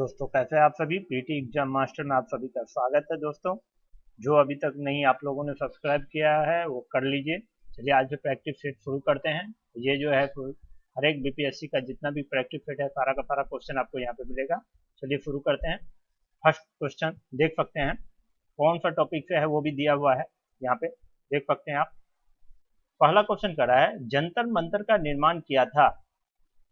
दोस्तों कैसे हैं आप सभी। पीटी एग्जाम मास्टर में आप सभी का स्वागत है। दोस्तों जो अभी तक नहीं आप लोगों ने सब्सक्राइब किया है वो कर लीजिए। चलिए आज से प्रैक्टिस सेट शुरू करते हैं। ये जो है हर एक बीपीएससी का जितना भी प्रैक्टिस सेट है सारा का सारा क्वेश्चन आपको यहाँ पे मिलेगा। चलिए शुरू करते हैं। फर्स्ट क्वेश्चन देख सकते हैं कौन सा टॉपिक से है वो भी दिया हुआ है यहाँ पे देख सकते हैं आप। पहला क्वेश्चन कर रहा है जंतर मंतर का निर्माण किया था,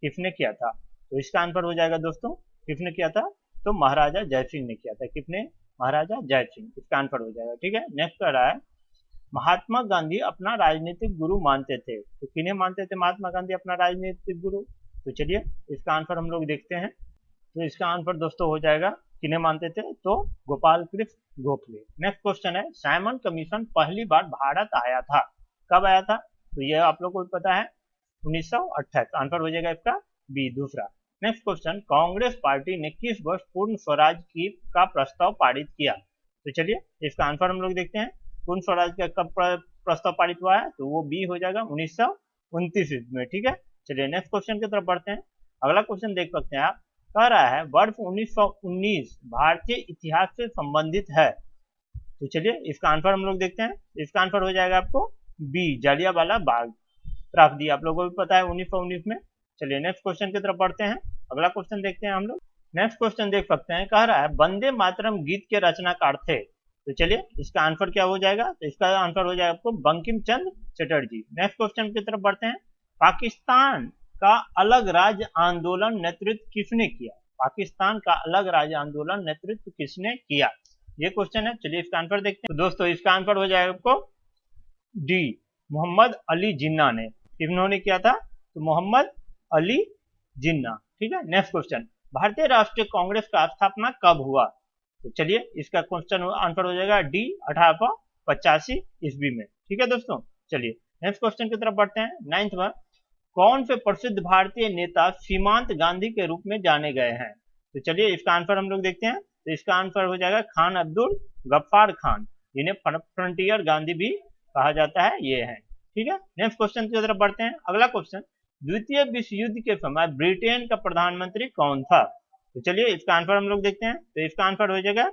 किसने किया था? तो इसका आंसर हो जाएगा दोस्तों किसने किया था, तो महाराजा जय सिंह ने किया था। किसने? महाराजा जय सिंह। इसका आंसर हो जाएगा। ठीक है, नेक्स्ट कर रहा है महात्मा गांधी अपना राजनीतिक गुरु मानते थे, तो किन्हें मानते थे महात्मा गांधी अपना राजनीतिक गुरु? तो चलिए इसका आंसर हम लोग देखते हैं। तो इसका आंसर दोस्तों हो जाएगा किन्हें मानते थे, तो गोपाल कृष्ण गोखले। नेक्स्ट क्वेश्चन है साइमन कमीशन पहली बार भारत आया था, कब आया था? तो ये आप लोग को भी पता है 1928। आंसर हो जाएगा इसका बी दूसरा। नेक्स्ट क्वेश्चन कांग्रेस पार्टी ने किस वर्ष पूर्ण स्वराज की का प्रस्ताव पारित किया? तो चलिए इसका आंसर हम लोग देखते हैं। पूर्ण स्वराज का कब प्रस्ताव पारित हुआ है, तो वो बी हो जाएगा 1929 में। ठीक है, चलिए नेक्स्ट क्वेश्चन की तरफ बढ़ते हैं। अगला क्वेश्चन देख सकते हैं आप, कह रहा है वर्ष 1919 भारतीय इतिहास से संबंधित है। तो चलिए इसका आंसर हम लोग देखते हैं। इसका आंसर हो जाएगा आपको बी जालियांवाला बाग त्रासदी। आप लोगों को भी पता है 1919 में। चलिए नेक्स्ट क्वेश्चन की तरफ बढ़ते हैं। अगला क्वेश्चन देखते हैं हम लोग। नेक्स्ट क्वेश्चन देख सकते हैं, कह रहा है वंदे मातरम गीत के रचनाकार थे। तो चलिए इसका आंसर क्या हो जाएगा, तो इसका आंसर हो जाएगा आपको बंकिम चंद्र चटर्जी। नेक्स्ट क्वेश्चन की तरफ बढ़ते हैं। पाकिस्तान का अलग राज्य आंदोलन नेतृत्व किसने किया? पाकिस्तान का अलग राज्य आंदोलन नेतृत्व किसने किया, ये क्वेश्चन है। चलिए इसका आंसर देखते हैं। तो दोस्तों इसका आंसर हो जाएगा आपको डी मोहम्मद अली जिन्ना ने। किन्होंने किया था? तो मोहम्मद अली जिन्ना। ठीक है, नेक्स्ट क्वेश्चन भारतीय राष्ट्रीय कांग्रेस का स्थापना कब हुआ? तो चलिए इसका क्वेश्चन आंसर हो जाएगा डी 1885 ईस्वी में। ठीक है दोस्तों, चलिए नेक्स्ट क्वेश्चन की तरफ बढ़ते हैं। नाइन्थ में कौन से प्रसिद्ध भारतीय नेता सीमांत गांधी के रूप में जाने गए हैं? तो चलिए इसका आंसर हम लोग देखते हैं। तो इसका आंसर हो जाएगा खान अब्दुल गफ्फार खान, जिन्हें फ्रंटियर गांधी भी कहा जाता है, ये है। ठीक है, नेक्स्ट क्वेश्चन की तरफ बढ़ते हैं। अगला क्वेश्चन द्वितीय विश्व युद्ध के समय ब्रिटेन का प्रधानमंत्री कौन था? तो चलिए इसका आंसर हम लोग देखते हैं। तो इसका आंसर हो जाएगा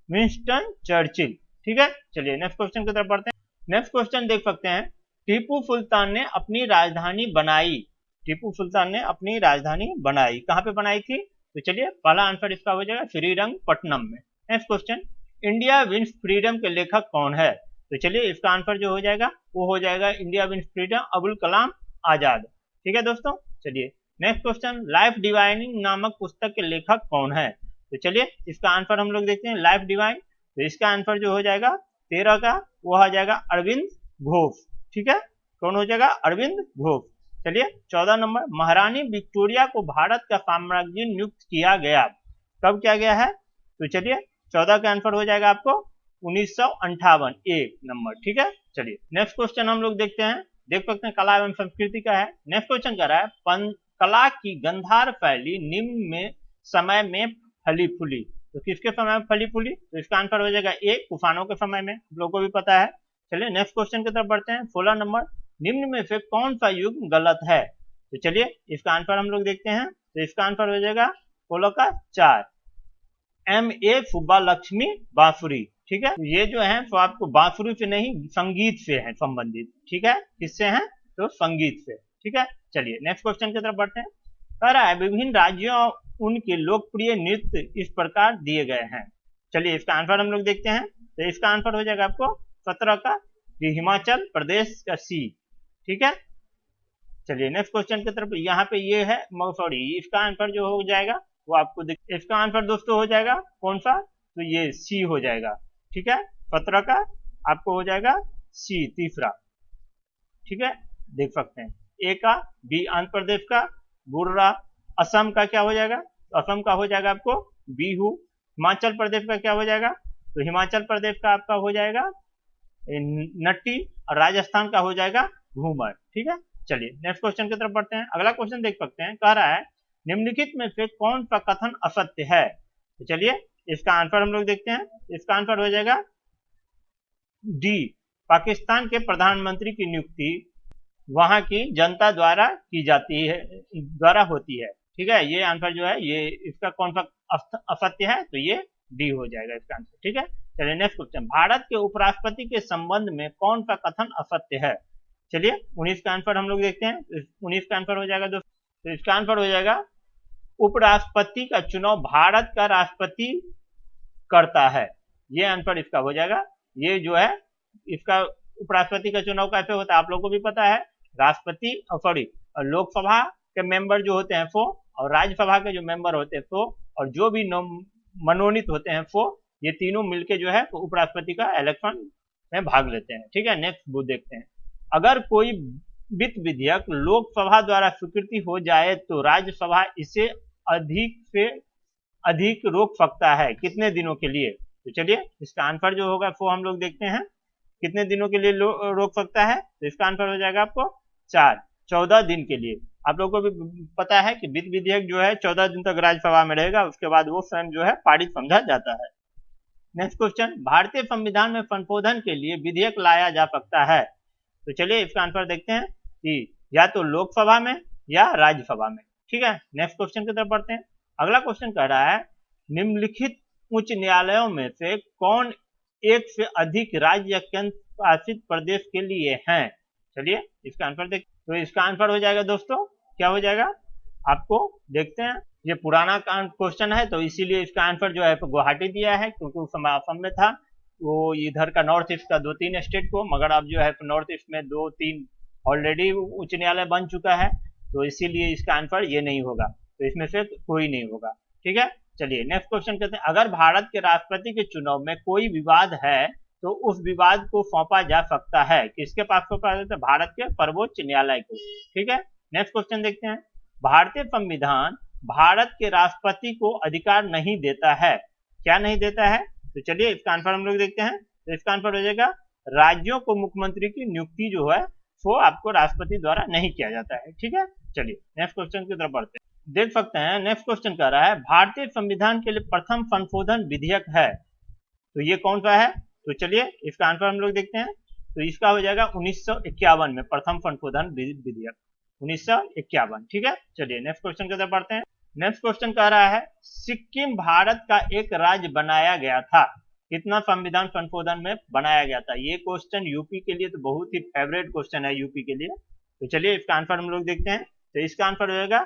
विंस्टन चर्चिल। ठीक है, चलिए नेक्स्ट क्वेश्चन की तरफ बढ़ते हैं। नेक्स्ट क्वेश्चन देख सकते हैं टीपू सुल्तान ने अपनी राजधानी बनाई। टीपू सुल्तान ने अपनी राजधानी बनाई, कहां पे बनाई थी? तो चलिए पहला आंसर इसका हो जाएगा श्रीरंगपट्टनम में। Next question India wins freedom के लेखक कौन है? तो चलिए इसका आंसर जो हो जाएगा वो हो जाएगा India wins freedom Abul Kalam Azad. ठीक है दोस्तों, चलिए नेक्स्ट क्वेश्चन लाइफ डिवाइनिंग नामक पुस्तक के लेखक कौन है? तो चलिए इसका आंसर हम लोग देखते हैं लाइफ डिवाइन। तो इसका आंसर जो हो जाएगा 13 का वो हो जाएगा अरविंद घोष। ठीक है, कौन हो जाएगा? अरविंद घोष। चलिए 14 नंबर महारानी विक्टोरिया को भारत का साम्राज्य नियुक्त किया गया, कब किया गया है? तो चलिए 14 का आंसर हो जाएगा आपको 1958 एक नंबर। ठीक है, चलिए नेक्स्ट क्वेश्चन हम लोग देखते हैं। देख सकते हैं कला एवं संस्कृति का है। नेक्स्ट क्वेश्चन कर रहा है कला की गंधार फैली निम्न में समय में फली फूली। तो किसके समय में फली फूली? तो इसका आंसर हो जाएगा ए तूफानों के समय में, लोगों को भी पता है। चलिए नेक्स्ट क्वेश्चन की तरफ बढ़ते हैं। 16 नंबर निम्न में से कौन सा युग्म गलत है? तो चलिए इसका आंसर हम लोग देखते हैं। तो इसका आंसर हो जाएगा 16 का 4 M.A. सुब्बा लक्ष्मी बांसुरी। ठीक है, ये जो है तो आपको बांसुरी से नहीं संगीत से है संबंधित। ठीक है, किससे है? तो संगीत से। ठीक है, चलिए नेक्स्ट क्वेश्चन की तरफ बढ़ते हैं। कह रहा है विभिन्न राज्यों उनके लोकप्रिय नृत्य इस प्रकार दिए गए हैं। चलिए इसका आंसर हम लोग देखते हैं। तो इसका आंसर हो जाएगा आपको 17 का हिमाचल प्रदेश का सी। ठीक है, चलिए नेक्स्ट क्वेश्चन की तरफ। यहाँ पे ये है सॉरी, इसका आंसर जो हो जाएगा वो आपको इसका आंसर दोस्तों हो जाएगा कौन सा? तो ये सी हो जाएगा। ठीक है, 17 का आपको हो जाएगा सी तीसरा। ठीक है, देख सकते हैं ए का बी आंध्र प्रदेश का बुर्रा। असम का क्या हो जाएगा? तो असम का हो जाएगा आपको बीहू। हिमाचल प्रदेश का क्या हो जाएगा? तो हिमाचल प्रदेश का आपका हो जाएगा नट्टी। और राजस्थान का हो जाएगा घूमर। ठीक है, चलिए नेक्स्ट क्वेश्चन की तरफ बढ़ते हैं। अगला क्वेश्चन देख सकते हैं, कह रहा है निम्नलिखित में से कौन सा कथन असत्य है? तो चलिए इसका आंसर हम लोग देखते हैं। इसका आंसर हो जाएगा डी पाकिस्तान के प्रधानमंत्री की नियुक्ति वहां की जनता द्वारा की जाती है, द्वारा होती है। ठीक है, ये आंसर जो है ये इसका कौन सा असत्य है, तो ये डी हो जाएगा इसका आंसर। ठीक है, चलिए नेक्स्ट क्वेश्चन, भारत के उपराष्ट्रपति के संबंध में कौन सा कथन असत्य है? चलिए 19 का आंसर हम लोग देखते हैं। 19 का आंसर हो जाएगा दोस्तों, तो इसका आंसर हो जाएगा उपराष्ट्रपति का चुनाव भारत का राष्ट्रपति करता है, ये आंसर इसका हो जाएगा। ये जो है इसका उपराष्ट्रपति का चुनाव कैसे होता है आप लोगों को भी पता है, राष्ट्रपति सॉरी लोकसभा के मेंबर जो होते हैं 4 और राज्यसभा के जो मेंबर होते हैं 4 और जो भी मनोनीत होते हैं 4, ये तीनों मिलके जो है तो उपराष्ट्रपति का इलेक्शन में भाग लेते हैं। ठीक है, नेक्स्ट वो देखते हैं, अगर कोई वित्त विधेयक लोकसभा द्वारा स्वीकृति हो जाए तो राज्यसभा इसे अधिक से अधिक रोक सकता है कितने दिनों के लिए? तो चलिए इसका आंसर जो होगा वो हम लोग देखते हैं, कितने दिनों के लिए रोक सकता है? तो इसका आंसर हो जाएगा आपको 14 दिन के लिए। आप लोगों को भी पता है कि वित्त विधेयक जो है 14 दिन तक राज्यसभा में रहेगा, उसके बाद वो स्वयं जो है पारित समझा जाता है। नेक्स्ट क्वेश्चन, भारतीय संविधान में संशोधन के लिए विधेयक लाया जा सकता है? तो चलिए इसका आंसर देखते हैं कि या तो लोकसभा में या राज्यसभा में। ठीक है, नेक्स्ट क्वेश्चन की तरफ बढ़ते हैं। अगला क्वेश्चन कह रहा है, निम्नलिखित उच्च न्यायालयों में से कौन एक से अधिक राज्य या केंद्र शासित प्रदेश के लिए हैं? चलिए इसका आंसर देख, तो इसका आंसर हो जाएगा दोस्तों, क्या हो जाएगा आपको देखते हैं। ये पुराना क्वेश्चन है तो इसीलिए इसका आंसर जो है गुवाहाटी दिया है, क्योंकि उस समय असम में था, वो इधर का नॉर्थ ईस्ट का 2-3 स्टेट को, मगर अब जो है नॉर्थ ईस्ट में 2-3 ऑलरेडी उच्च न्यायालय बन चुका है, तो इसीलिए इसका आंसर ये नहीं होगा, तो इसमें से कोई नहीं होगा। ठीक है, चलिए नेक्स्ट क्वेश्चन करते हैं, अगर भारत के राष्ट्रपति के चुनाव में कोई विवाद है तो उस विवाद को सौंपा जा सकता है, किसके पास सौंपा जाता है? भारत के सर्वोच्च न्यायालय को। ठीक है, नेक्स्ट क्वेश्चन देखते हैं, भारतीय संविधान भारत के राष्ट्रपति को अधिकार नहीं देता है, क्या नहीं देता है? तो चलिए इसका आंसर हम लोग देखते हैं, तो इसका आंसर हो जाएगा राज्यों को मुख्यमंत्री की नियुक्ति जो है वो आपको राष्ट्रपति द्वारा नहीं किया जाता है। ठीक है, चलिए नेक्स्ट क्वेश्चन की तरफ बढ़ते हैं। देख सकते हैं नेक्स्ट क्वेश्चन कह रहा है, भारतीय संविधान के लिए प्रथम संशोधन विधेयक है, तो ये कौन सा है? तो चलिए इसका आंसर हम लोग देखते हैं, तो इसका हो जाएगा 1951 में प्रथम संशोधन विधेयक 1951। ठीक है, चलिए नेक्स्ट क्वेश्चन की तरफ बढ़ते हैं। नेक्स्ट क्वेश्चन कह रहा है, सिक्किम भारत का एक राज्य बनाया गया था, कितना संविधान संशोधन में बनाया गया था? ये क्वेश्चन यूपी के लिए तो बहुत ही फेवरेट क्वेश्चन है यूपी के लिए, तो चलिए इसका आंसर हम लोग देखते हैं, तो इसका आंसर हो जाएगा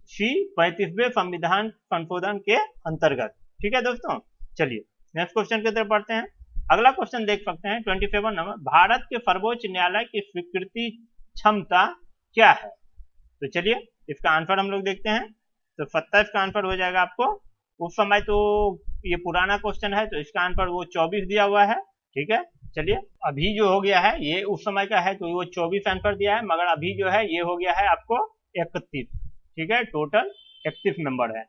सी 35वें संविधान संशोधन के अंतर्गत। ठीक है दोस्तों, चलिए नेक्स्ट क्वेश्चन की तरफ बढ़ते हैं। अगला क्वेश्चन देख सकते हैं 27 नंबर, भारत के सर्वोच्च न्यायालय की स्वीकृति क्षमता क्या है? तो चलिए इसका आंसर हम लोग देखते हैं, तो 27 का आंसर हो जाएगा आपको, उस समय तो ये पुराना क्वेश्चन है तो इसका आंसर वो 24 दिया हुआ है। ठीक है, चलिए अभी जो हो गया है ये उस समय का है तो वो 24 आंसर दिया है, मगर अभी जो है ये हो गया है आपको 31। ठीक है, टोटल 31 मेंबर है।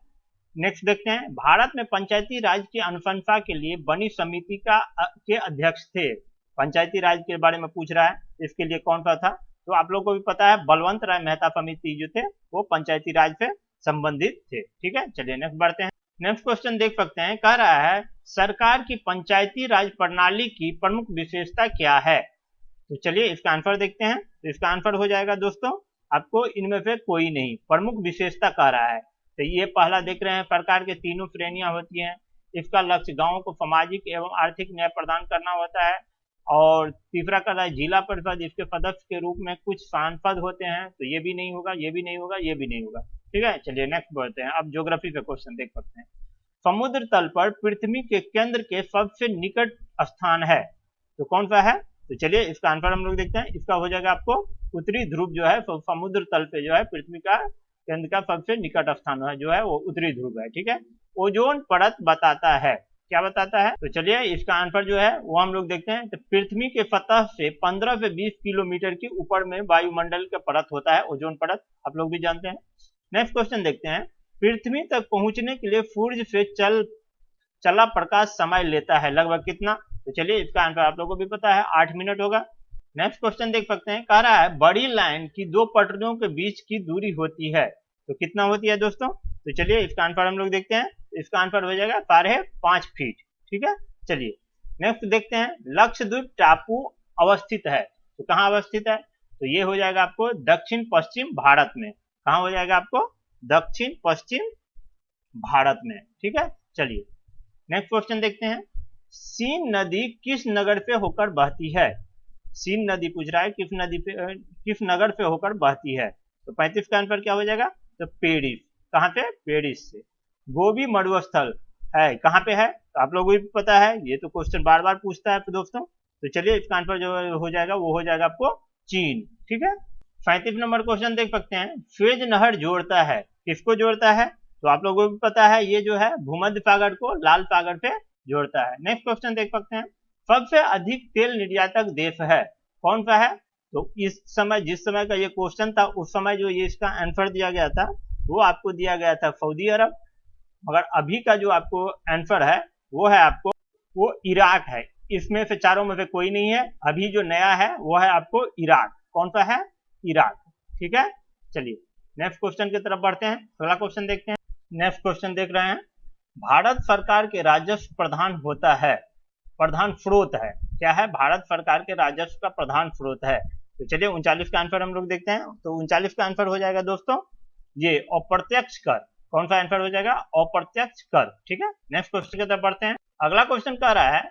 नेक्स्ट देखते हैं, भारत में पंचायती राज की अनुशंसा के लिए बनी समिति के अध्यक्ष थे, पंचायती राज के बारे में पूछ रहा है, इसके लिए कौन सा था? तो आप लोगों को भी पता है बलवंत राय मेहता समिति जो थे वो पंचायती राज से संबंधित थे। ठीक है, चलिए नेक्स्ट बढ़ते हैं। नेक्स्ट क्वेश्चन देख सकते हैं, कह रहा है सरकार की पंचायती राज प्रणाली की प्रमुख विशेषता क्या है? तो चलिए इसका आंसर देखते हैं, तो इसका आंसर हो जाएगा दोस्तों आपको इनमें से कोई नहीं, प्रमुख विशेषता कह रहा है, तो ये पहला देख रहे हैं, सरकार के तीनों श्रेणियां होती हैं, इसका लक्ष्य गांवों को सामाजिक एवं आर्थिक न्याय प्रदान करना होता है, और तीसरा कर रहा है जिला परिषद, इसके सदस्य के रूप में कुछ सांसद होते हैं, तो ये भी नहीं होगा, ये भी नहीं होगा, ये भी नहीं होगा। ठीक है, चलिए नेक्स्ट बढ़ते हैं। अब ज्योग्राफी पे क्वेश्चन देख सकते हैं, समुद्र तल पर पृथ्वी के केंद्र के सबसे निकट स्थान है, तो कौन सा है? तो चलिए इसका आंसर हम लोग देखते हैं, इसका हो जाएगा आपको उत्तरी ध्रुव जो है, समुद्र तल पे जो है पृथ्वी का केंद्र का सबसे निकट स्थान है जो है वो उत्तरी ध्रुव है। ठीक है, ओजोन परत बताता है, क्या बताता है? तो चलिए इसका आंसर जो है वो हम लोग देखते हैं, तो पृथ्वी के सतह से 15 से 20 किलोमीटर के ऊपर में वायुमंडल का परत होता है ओजोन परत, आप लोग भी जानते हैं। नेक्स्ट क्वेश्चन देखते हैं, पृथ्वी तक पहुंचने के लिए सूर्य से चला प्रकाश समय लेता है लगभग कितना? तो चलिए इसका आंसर आप लोगों को भी पता है 8 मिनट होगा। नेक्स्ट क्वेश्चन देख सकते हैं, कह रहा है बड़ी लाइन की दो पटरियों के बीच की दूरी होती है, तो कितना होती है दोस्तों? तो चलिए इसका आंसर हम लोग देखते हैं, इसका आंसर हो जाएगा 5.5 फीट। ठीक है, चलिए नेक्स्ट देखते हैं, लक्षद्वीप टापू अवस्थित है, तो कहाँ अवस्थित है? तो ये हो जाएगा आपको दक्षिण पश्चिम भारत में, कहाँ हो जाएगा आपको? दक्षिण पश्चिम भारत में। ठीक है, चलिए नेक्स्ट क्वेश्चन देखते हैं। सीन नदी किस नगर पे होकर बहती है? सीन नदी पूछ रहा है किस नदी पे किस नगर पे होकर बहती है। तो 35 का आंसर क्या हो जाएगा? तो पेरिस। कहाँ पे? पेरिस से। गोबी मरुस्थल है कहाँ पे है? तो आप लोगों को भी पता है, ये तो क्वेश्चन बार बार पूछता है दोस्तों। तो चलिए इसका आंसर जो हो जाएगा वो हो जाएगा आपको चीन। ठीक है, 35 नंबर क्वेश्चन देख सकते हैं। स्वेज नहर जोड़ता है, किसको जोड़ता है? तो आप लोगों को भी पता है, ये जो है भूमध्य सागर को लाल सागर से जोड़ता है। नेक्स्ट क्वेश्चन देख सकते हैं। सबसे अधिक तेल निर्यातक देश है, कौन सा है? तो इस समय, जिस समय का ये क्वेश्चन था, उस समय जो ये इसका आंसर दिया गया था वो आपको दिया गया था सऊदी अरब, मगर अभी का जो आपको आंसर है वो है आपको वो इराक है। इसमें से चारों में से कोई नहीं है, अभी जो नया है वो है आपको इराक। कौन सा है? इराक। ठीक है, चलिए नेक्स्ट क्वेश्चन की तरफ बढ़ते हैं, अगला क्वेश्चन देखते हैं। नेक्स्ट क्वेश्चन देख रहे हैं। भारत सरकार के राजस्व प्रधान होता है, प्रधान स्रोत है, क्या है? भारत सरकार के राजस्व का प्रधान स्रोत है। तो चलिए 39 का आंसर हम लोग देखते हैं। तो 39 का आंसर हो जाएगा दोस्तों ये अप्रत्यक्ष कर। कौन सा आंसर हो जाएगा? अप्रत्यक्ष कर। ठीक है, नेक्स्ट क्वेश्चन की तरफ बढ़ते हैं। अगला क्वेश्चन कह रहा है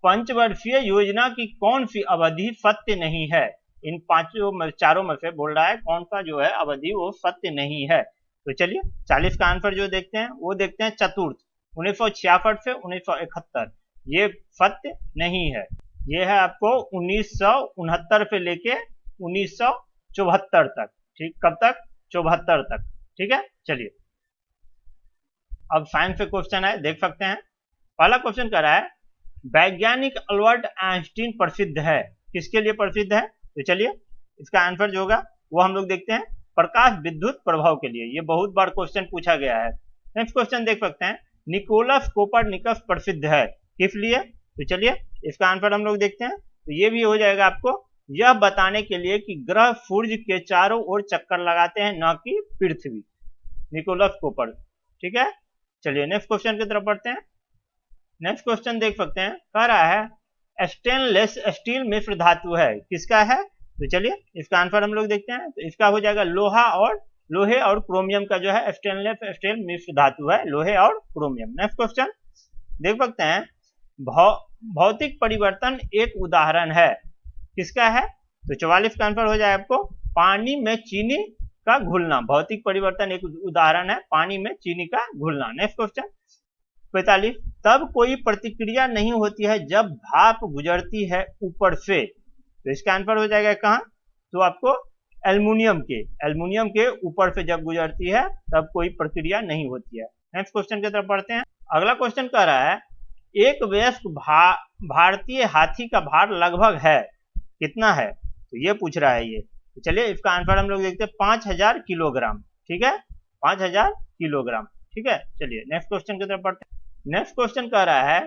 पंचवर्षीय योजना की कौन सी अवधि सत्य नहीं है? इन पांचों चारों में से बोल रहा है कौन सा जो है अवधि वो सत्य नहीं है। तो चलिए 40 का आंसर जो देखते हैं वो देखते हैं चतुर्थ 1966 से 1971, ये सत्य नहीं है। ये है आपको 1969 से लेके 1974 तक। ठीक, कब तक? 74 तक। ठीक है, चलिए अब साइंस से क्वेश्चन है, देख सकते हैं। पहला क्वेश्चन कह रहा है वैज्ञानिक अल्बर्ट आइंस्टीन प्रसिद्ध है, किसके लिए प्रसिद्ध है? तो चलिए इसका आंसर जो होगा वो हम लोग देखते हैं प्रकाश विद्युत प्रभाव के लिए। ये बहुत बार क्वेश्चन पूछा गया है। नेक्स्ट क्वेश्चन देख सकते हैं। निकोलस कोपरनिकस प्रसिद्ध है, किस लिए? तो चलिए इसका आंसर हम लोग देखते हैं। तो ये भी हो जाएगा आपको यह बताने के लिए कि ग्रह सूर्य के चारों ओर चक्कर लगाते हैं, न कि पृथ्वी। निकोलस कोपर। ठीक है, चलिए नेक्स्ट क्वेश्चन की तरफ बढ़ते हैं। नेक्स्ट क्वेश्चन देख सकते हैं, कह रहा है स्टेनलेस स्टील मिश्र धातु है, किसका है? तो चलिए इसका आंसर हम लोग देखते हैं। तो इसका हो जाएगा लोहे और क्रोमियम का जो है स्टेनलेस स्टील मिश्र धातु है, लोहे और क्रोमियम। नेक्स्ट क्वेश्चन देख सकते हैं। भौतिक परिवर्तन एक उदाहरण है, किसका है? तो 44 का आंसर हो जाए आपको पानी में चीनी का घुलना। भौतिक परिवर्तन एक उदाहरण है पानी में चीनी का घुलना। नेक्स्ट क्वेश्चन 45, तब कोई प्रतिक्रिया नहीं होती है जब भाप गुजरती है ऊपर से। तो इसका आंसर हो जाएगा कहां? तो आपको एल्युमिनियम के ऊपर से जब गुजरती है तब कोई प्रक्रिया नहीं होती है। नेक्स्ट क्वेश्चन की तरफ बढ़ते हैं। अगला क्वेश्चन कह रहा है एक वयस्क भारतीय हाथी का भार लगभग है, कितना है? तो ये पूछ रहा है ये। तो चलिए इसका आंसर हम लोग देखते हैं 5000 किलोग्राम। ठीक है, 5000 किलोग्राम। ठीक है, चलिए नेक्स्ट क्वेश्चन की तरफ बढ़ते हैं। नेक्स्ट क्वेश्चन कह रहा है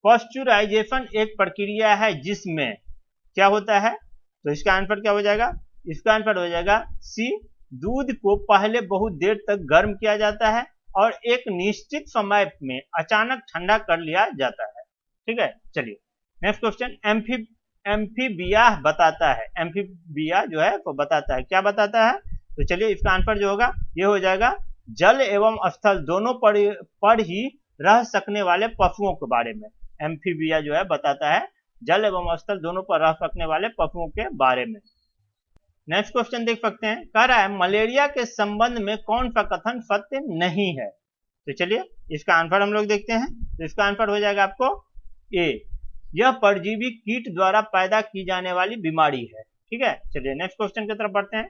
पास्चुराइजेशन एक प्रक्रिया है जिसमें क्या होता है? तो इसका आंसर क्या हो जाएगा? इसका आंसर हो जाएगा सी, दूध को पहले बहुत देर तक गर्म किया जाता है और एक निश्चित समय में अचानक ठंडा कर लिया जाता है। ठीक है, चलिए नेक्स्ट क्वेश्चन एम्फीबिया बताता है, एम्फीबिया जो है वो बताता है, क्या बताता है? तो चलिए इसका आंसर जो होगा ये हो जाएगा जल एवं स्थल दोनों पर ही रह सकने वाले पशुओं के बारे में। एम्फीबिया जो है बताता है जल एवं स्थल दोनों पर रह सकने वाले पशुओं के बारे में। नेक्स्ट क्वेश्चन देख सकते हैं, कह रहा है मलेरिया के संबंध में कौन सा कथन सत्य नहीं है? तो चलिए इसका आंसर हम लोग देखते हैं। तो इसका आंसर हो जाएगा आपको ए, यह परजीवी कीट द्वारा पैदा की जाने वाली बीमारी है। ठीक है, चलिए नेक्स्ट क्वेश्चन की तरफ बढ़ते हैं।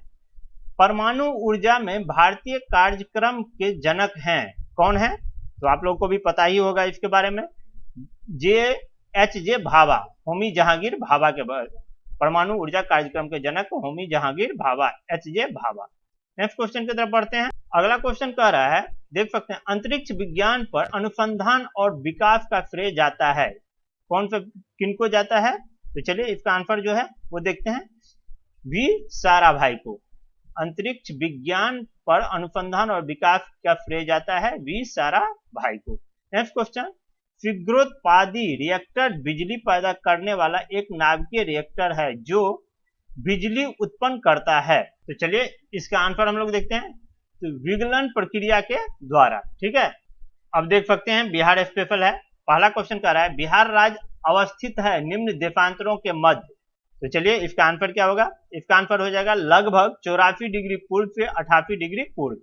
परमाणु ऊर्जा में भारतीय कार्यक्रम के जनक हैं, कौन है? तो आप लोगों को भी पता ही होगा इसके बारे में, जे भाभा, होमी जहांगीर भाभा के परमाणु ऊर्जा कार्यक्रम के जनक होमी जहांगीर भाभा, जे भाभा। नेक्स्ट क्वेश्चन की तरफ बढ़ते हैं। अगला क्वेश्चन कह रहा है, देख सकते हैं अंतरिक्ष विज्ञान पर अनुसंधान और विकास का श्रेय जाता है, कौन सा किनको जाता है? तो चलिए इसका आंसर जो है वो देखते हैं वी साराभाई को। अंतरिक्ष विज्ञान पर अनुसंधान और विकास का श्रेय जाता है वी साराभाई को। नेक्स्ट क्वेश्चन, शीघ्रोत्पादी रिएक्टर बिजली पैदा करने वाला एक नाभिकीय रिएक्टर है जो बिजली उत्पन्न करता है। तो चलिए इसका आंसर हम लोग देखते हैं। तो विगलन प्रक्रिया के द्वारा। ठीक है, अब देख सकते हैं बिहार स्पेशल है। पहला क्वेश्चन कह रहा है बिहार राज्य अवस्थित है निम्न देशांतरों के मध्य। तो चलिए इसका आंसर क्या होगा, इसका आंसर हो जाएगा लगभग 84 डिग्री पूर्व से 88 डिग्री पूर्व।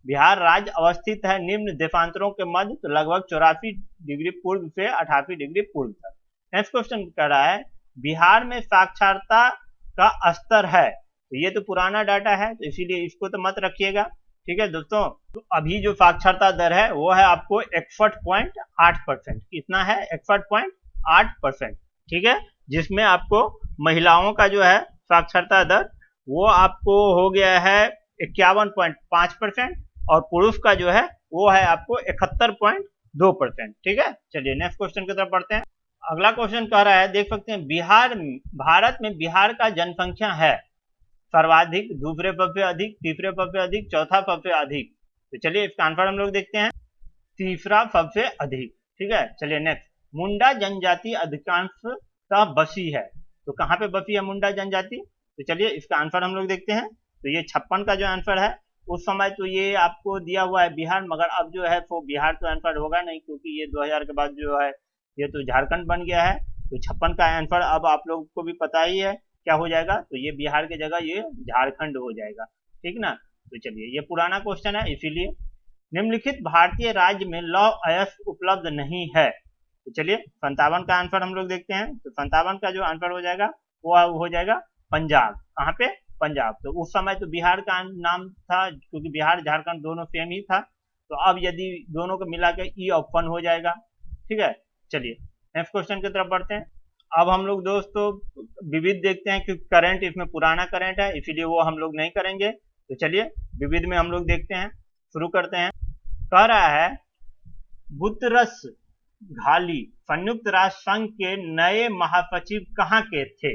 बिहार राज्य अवस्थित है निम्न देशांतरों के मध्य, तो लगभग 84 डिग्री पूर्व से 88 डिग्री पूर्व तक। नेक्स्ट क्वेश्चन कह रहा है बिहार में साक्षरता का स्तर है। तो ये तो पुराना डाटा है, तो इसीलिए इसको तो मत रखिएगा। ठीक है दोस्तों, तो अभी जो साक्षरता दर है वो है आपको 61.8%। कितना है, 61.8%। ठीक है, जिसमें आपको महिलाओं का जो है साक्षरता दर वो आपको हो गया है 51.5% और पुरुष का जो है वो है आपको 71.2%। ठीक है, चलिए नेक्स्ट क्वेश्चन की तरफ बढ़ते हैं। अगला क्वेश्चन कह रहा है, देख सकते हैं भारत में बिहार का जनसंख्या है सर्वाधिक, दूसरे सबसे अधिक, तीसरे सबसे अधिक, चौथा सबसे अधिक। तो चलिए इसका आंसर हम लोग देखते हैं, तीसरा सबसे अधिक। ठीक है, चलिए नेक्स्ट, मुंडा जनजाति अधिकांशतः बसी है। तो कहाँ पे बसी है मुंडा जनजाति, तो चलिए इसका आंसर हम लोग देखते हैं। तो ये 56 का जो आंसर है, उस समय तो ये आपको दिया हुआ है बिहार, मगर अब जो है तो बिहार तो आंसर होगा नहीं, क्योंकि ये 2000 के बाद जो है ये तो झारखंड बन गया है। तो 56 का आंसर अब आप लोगों को भी पता ही है क्या हो जाएगा, तो ये बिहार की जगह ये झारखंड हो जाएगा। ठीक ना, तो चलिए ये पुराना क्वेश्चन है, इसीलिए निम्नलिखित भारतीय राज्य में लौह अयस्क उपलब्ध नहीं है। तो चलिए 57 का आंसर हम लोग देखते हैं। तो 57 का जो आंसर हो जाएगा वो हो जाएगा पंजाब। कहाँ पे, पंजाब। तो उस समय तो बिहार का नाम था, क्योंकि बिहार झारखंड दोनों सेम ही था, तो अब यदि दोनों को मिला के ई ऑप्शन हो जाएगा। ठीक है, चलिए नेक्स्ट क्वेश्चन की तरफ बढ़ते हैं। अब हम लोग दोस्तों विविध देखते हैं, क्योंकि करंट इसमें पुराना करंट है, इसीलिए वो हम लोग नहीं करेंगे। तो चलिए विविध में हम लोग देखते हैं, शुरू करते हैं। कह रहा है बुतरस घाली संयुक्त राष्ट्र संघ के नए महासचिव कहाँ के थे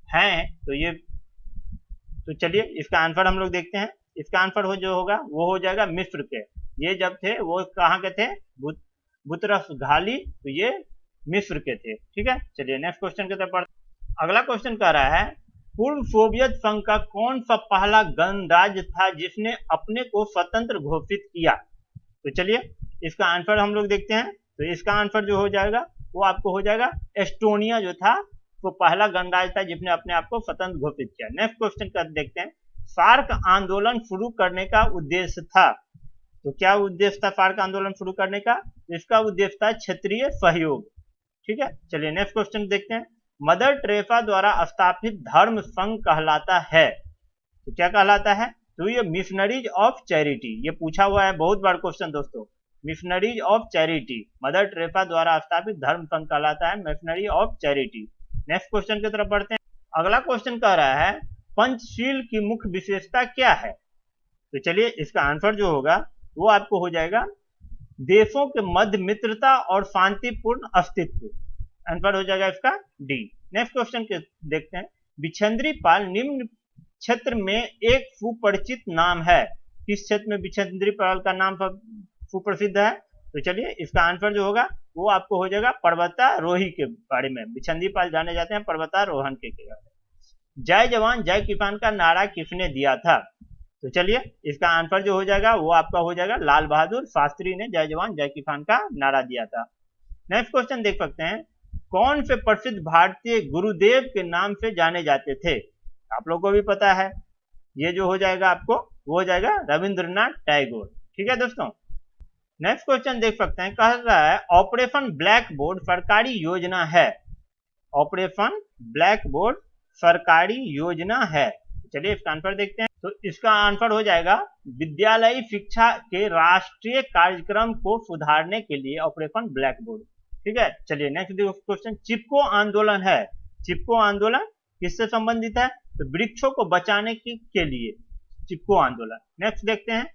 हैं। तो ये, तो चलिए इसका आंसर हम लोग देखते हैं। इसका आंसर जो होगा वो हो जाएगा मिस्र के। ये जब थे वो कहाँ के थे, बुतरस घाली, तो ये मिस्र के थे। ठीक है, चलिए नेक्स्ट क्वेश्चन की तरफ बढ़ते। अगला क्वेश्चन कह रहा है पूर्व सोवियत संघ का कौन सा पहला गणराज्य था जिसने अपने को स्वतंत्र घोषित किया। तो चलिए इसका आंसर हम लोग देखते हैं। तो इसका आंसर जो हो जाएगा वो आपको हो जाएगा एस्टोनिया जो था वो पहला गणराज्य था जिसने अपने आप को स्वतंत्र घोषित किया। नेक्स्ट क्वेश्चन का देखते हैं, सार्क आंदोलन शुरू करने का उद्देश्य था। तो क्या उद्देश्य था सार्क आंदोलन शुरू करने का, तो इसका उद्देश्य था क्षेत्रीय सहयोग। ठीक है, चलिए नेक्स्ट क्वेश्चन देखते हैं। मदर टेरेसा द्वारा स्थापित धर्म संघ कहलाता है। तो क्या कहलाता है, तो ये मिशनरीज ऑफ चैरिटी। ये पूछा हुआ है बहुत बार क्वेश्चन दोस्तों, missionaries of charity. Mother Teresa द्वारा स्थापित धर्म संघ कहलाता है missionary of charity. Next question की तरफ बढ़ते हैं। अगला क्वेश्चन कह रहा है पंचशील की मुख्य विशेषता क्या है। तो चलिए इसका आंसर जो होगा वो आपको हो जाएगा देशों के मध्य मित्रता और शांतिपूर्ण अस्तित्व। आंसर हो जाएगा इसका डी। नेक्स्ट क्वेश्चन देखते हैं, बिछंद्री पाल निम्न क्षेत्र में एक सुपरिचित नाम है। किस क्षेत्र में बिछंद्री पाल का नाम सुप्रसिद्ध है। तो चलिए इसका आंसर जो होगा वो आपको हो जाएगा पर्वतारोही के बारे में। बिछंद्री पाल जाने जाते हैं पर्वतारोहण के बारे में। जय जवान जय किसान का नारा किसने दिया था। तो चलिए इसका आंसर जो हो जाएगा वो आपका हो जाएगा लाल बहादुर शास्त्री ने जय जवान जय किसान का नारा दिया था। नेक्स्ट क्वेश्चन देख सकते हैं, कौन से प्रसिद्ध भारतीय गुरुदेव के नाम से जाने जाते थे। आप लोगों को भी पता है, ये जो हो जाएगा आपको वो हो जाएगा रविंद्रनाथ टैगोर। ठीक है दोस्तों, नेक्स्ट क्वेश्चन देख सकते हैं, कह रहा है ऑपरेशन ब्लैक बोर्ड सरकारी योजना है। ऑपरेशन ब्लैक बोर्ड सरकारी योजना है। चलिए इसका आंसर देखते हैं। तो इसका आंसर हो जाएगा विद्यालयी शिक्षा के राष्ट्रीय कार्यक्रम को सुधारने के लिए ऑपरेशन ब्लैक बोर्ड। ठीक है, चलिए नेक्स्ट क्वेश्चन, चिपको आंदोलन है। चिपको आंदोलन किससे संबंधित है, तो वृक्षों को बचाने के लिए चिपको आंदोलन। नेक्स्ट देखते हैं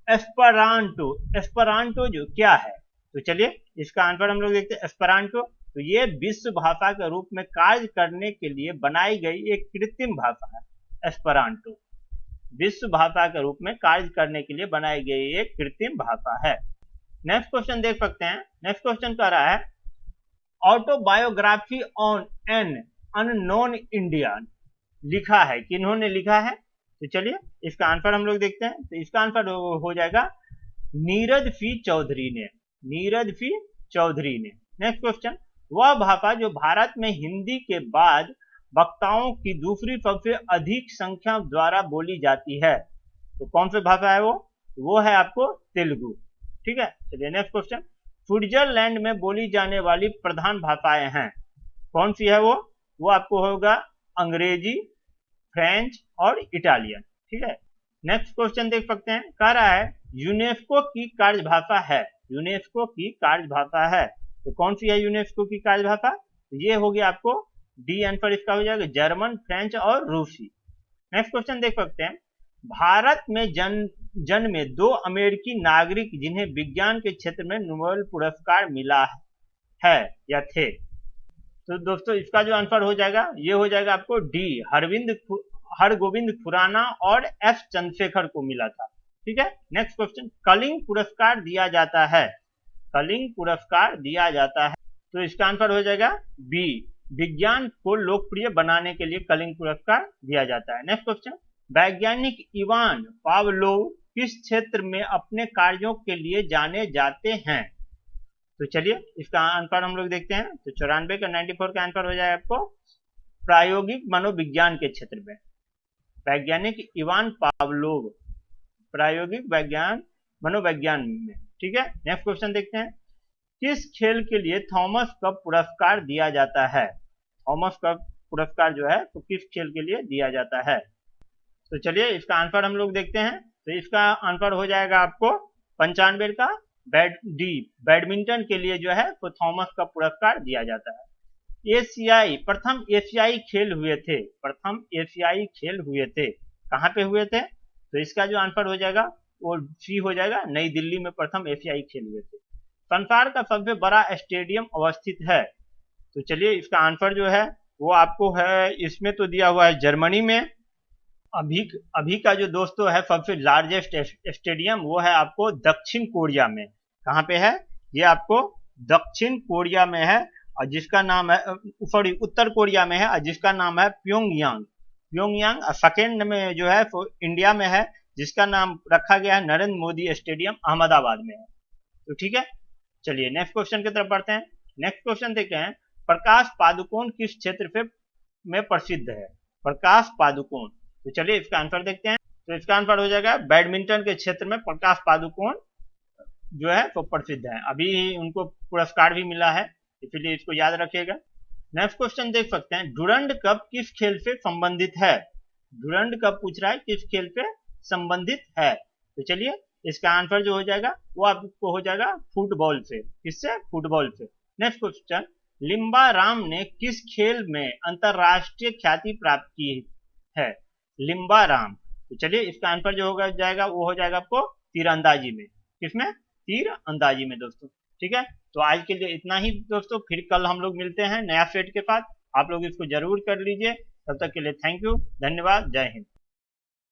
एस्परांटो। एस्परांटो जो क्या है, तो चलिए इसका आंसर हम लोग देखते हैं। एस्परांटो तो ये विश्व भाषा के रूप में कार्य करने के लिए बनाई गई एक कृत्रिम भाषा है। एस्परांटो विश्व भाषा के रूप में कार्य करने के लिए बनाई गई एक कृत्रिम भाषा है। नेक्स्ट क्वेश्चन देख सकते हैं। नेक्स्ट क्वेश्चन कह रहा है autobiography on an unknown Indian लिखा है, किन्होंने लिखा है। तो चलिए इसका आंसर हम लोग देखते हैं। तो इसका आंसर हो जाएगा नीरज फी चौधरी ने, नीरज फी चौधरी ने। नेक्स्ट क्वेश्चन, वह भाषा जो भारत में हिंदी के बाद वक्ताओं की दूसरी सबसे अधिक संख्या द्वारा बोली जाती है, तो कौन सी भाषा है वो है आपको तेलुगु। ठीक है, चलिए नेक्स्ट क्वेश्चन, स्विट्जरलैंड में बोली जाने वाली प्रधान भाषाएं हैं, कौन सी है वो आपको होगा अंग्रेजी, फ्रेंच और इटालियन। ठीक है, नेक्स्ट क्वेश्चन देख सकते हैं, कह रहा है यूनेस्को की कार्यभाषा है, यूनेस्को की कार्यभाषा है, तो कौन सी है यूनेस्को की कार्यभाषा? तो ये होगी आपको डी आंसर इसका हो जाएगा जर्मन, फ्रेंच और रूसी। नेक्स्ट क्वेश्चन देख सकते हैं, भारत में जन्मे 2 अमेरिकी नागरिक जिन्हें विज्ञान के क्षेत्र में नोबेल पुरस्कार मिला है या थे, तो दोस्तों इसका जो आंसर हो जाएगा ये हो जाएगा आपको डी, हरगोविंद खुराना और एस चंद्रशेखर को मिला था। ठीक है, नेक्स्ट क्वेश्चन, कलिंग पुरस्कार दिया जाता है, कलिंग पुरस्कार दिया जाता है, तो इसका आंसर हो जाएगा बी, विज्ञान को लोकप्रिय बनाने के लिए कलिंग पुरस्कार दिया जाता है। नेक्स्ट क्वेश्चन, वैज्ञानिक इवान पावलोव किस क्षेत्र में अपने कार्यों के लिए जाने जाते हैं, तो चलिए इसका आंसर हम लोग देखते हैं। तो 94 का 94 का आंसर हो जाएगा आपको प्रायोगिक मनोविज्ञान के क्षेत्र में, वैज्ञानिक इवान पावलोव प्रायोगिक मनोविज्ञान में। ठीक है, नेक्स्ट क्वेश्चन देखते हैं, किस खेल के लिए थॉमस कप पुरस्कार दिया जाता है, थॉमस कप पुरस्कार जो है तो किस खेल के लिए दिया जाता है, तो चलिए इसका आंसर हम लोग देखते हैं। तो इसका आंसर हो जाएगा आपको 95 का बैडमिंटन के लिए जो है तो थॉमस कप पुरस्कार दिया जाता है। प्रथम एशियाई खेल हुए थे, प्रथम एशियाई खेल हुए थे, कहाँ पे हुए थे, तो इसका जो आंसर हो जाएगा वो सी हो जाएगा, नई दिल्ली में प्रथम एशियाई खेल हुए थे। संसार का सबसे बड़ा स्टेडियम अवस्थित है, तो चलिए इसका आंसर जो है वो आपको है, इसमें तो दिया हुआ है जर्मनी में, अभी का जो दोस्तों है सबसे लार्जेस्ट स्टेडियम वो है आपको दक्षिण कोरिया में, कहाँ पे है, ये आपको दक्षिण कोरिया में है, और जिसका नाम है सॉरी उत्तर कोरिया में है, और जिसका नाम है प्योंगयांग। सेकेंड में जो है तो इंडिया में है, जिसका नाम रखा गया है नरेंद्र मोदी स्टेडियम, अहमदाबाद में है। तो ठीक है, चलिए नेक्स्ट क्वेश्चन की तरफ बढ़ते हैं। नेक्स्ट क्वेश्चन देखते हैं, प्रकाश पादुकोण किस क्षेत्र में प्रसिद्ध है, प्रकाश पादुकोण, तो चलिए इसका आंसर देखते हैं। तो इसका आंसर हो जाएगा बैडमिंटन के क्षेत्र में प्रकाश पादुकोण जो है तो प्रसिद्ध है, अभी उनको पुरस्कार भी मिला है, इसलिए इसको याद रखिएगा। नेक्स्ट क्वेश्चन देख सकते हैं, डुरंड कप किस खेल से संबंधित है, डुरंड कप पूछ रहा है किस खेल से संबंधित है, तो चलिए इसका आंसर जो हो जाएगा वो आपको हो जाएगा फुटबॉल से, किससे, फुटबॉल से। नेक्स्ट क्वेश्चन, लिम्बा राम ने किस खेल में अंतरराष्ट्रीय ख्याति प्राप्त की है, लिम्बा राम, तो चलिए इसका आंसर जो होगा जाएगा वो हो जाएगा आपको तीरंदाजी में, किसमें, तीर अंदाजी में दोस्तों। ठीक है, तो आज के लिए इतना ही दोस्तों, फिर कल हम लोग मिलते हैं नया सेट के साथ, आप लोग इसको जरूर कर लीजिए। तब तक के लिए थैंक यू, धन्यवाद, जय हिंद।